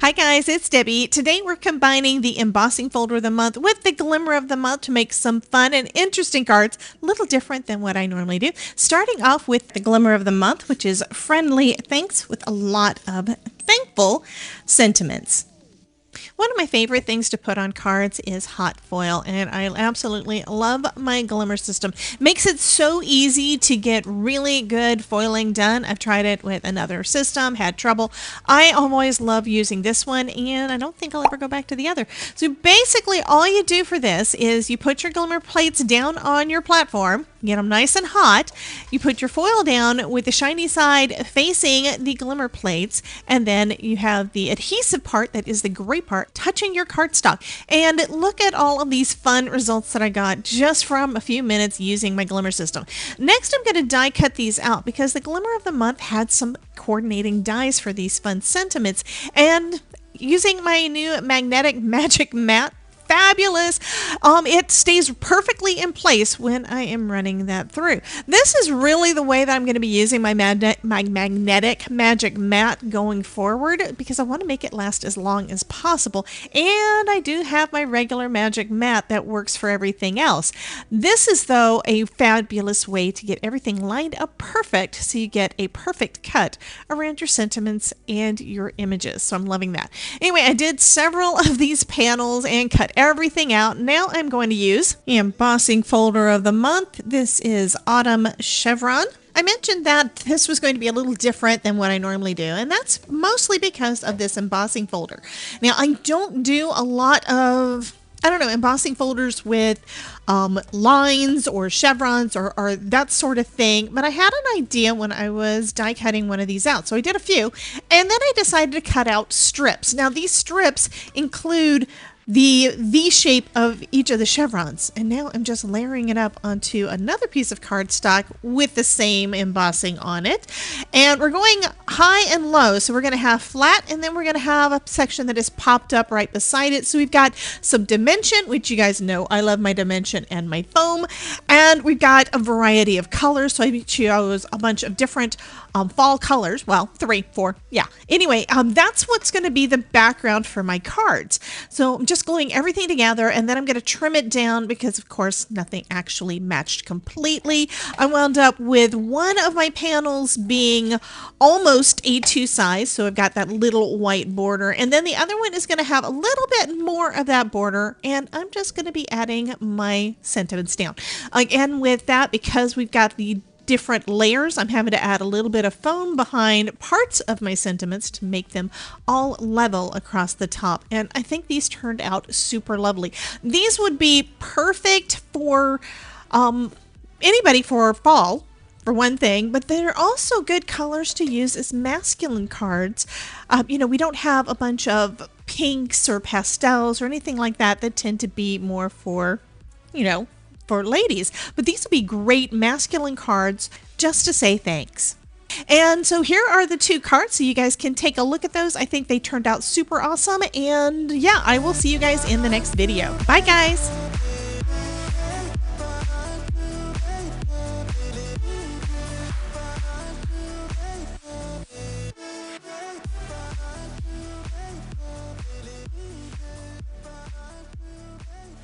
Hi guys, it's Debbie. Today we're combining the embossing folder of the month with the glimmer of the month to make some fun and interesting cards, a little different than what I normally do. Starting off with the glimmer of the month, which is friendly thanks with a lot of thankful sentiments. One of my favorite things to put on cards is hot foil, and I absolutely love my glimmer system. Makes it so easy to get really good foiling done. I've tried it with another system, had trouble. I always love using this one, and I don't think I'll ever go back to the other. So basically all you do for this is you put your glimmer plates down on your platform, get them nice and hot. You put your foil down with the shiny side facing the glimmer plates, and then you have the adhesive part, that is the gray part, touching your cardstock. And look at all of these fun results that I got just from a few minutes using my glimmer system. Next, I'm going to die cut these out because the glimmer of the month had some coordinating dies for these fun sentiments. And using my new magnetic magic mat, fabulous. It stays perfectly in place when I am running that through. This is really the way that I'm going to be using my magnetic magic mat going forward, because I want to make it last as long as possible. And I do have my regular magic mat that works for everything else. This is, though, a fabulous way to get everything lined up perfect so you get a perfect cut around your sentiments and your images. So I'm loving that. Anyway, I did several of these panels and cut everything out. Now I'm going to use the embossing folder of the month. This is Autumn Chevron. I mentioned that this was going to be a little different than what I normally do, and that's mostly because of this embossing folder. Now, I don't do a lot of embossing folders with lines or chevrons or that sort of thing. But I had an idea when I was die cutting one of these out. So I did a few, and then I decided to cut out strips. Now these strips include the V shape of each of the chevrons. And now I'm just layering it up onto another piece of cardstock with the same embossing on it. And we're going high and low. So we're going to have flat, and then we're going to have a section that is popped up right beside it. So we've got some dimension, which you guys know I love my dimension and my foam. And we've got a variety of colors. So I chose a bunch of different fall colors. Well, 3, 4. Yeah. Anyway, that's what's going to be the background for my cards. So I'm just gluing everything together, and then I'm going to trim it down because, of course, nothing actually matched completely. I wound up with one of my panels being almost A2 size, so I've got that little white border, and then the other one is going to have a little bit more of that border, and I'm just going to be adding my sentiments down. Again, with that, because we've got the different layers, I'm having to add a little bit of foam behind parts of my sentiments to make them all level across the top. And I think these turned out super lovely. These would be perfect for anybody for fall, for one thing, but they're also good colors to use as masculine cards. We don't have a bunch of pinks or pastels or anything like that that tend to be more for, for ladies, but these would be great masculine cards just to say thanks. And so here are the 2 cards, so you guys can take a look at those. I think they turned out super awesome, and yeah, I will see you guys in the next video. Bye guys.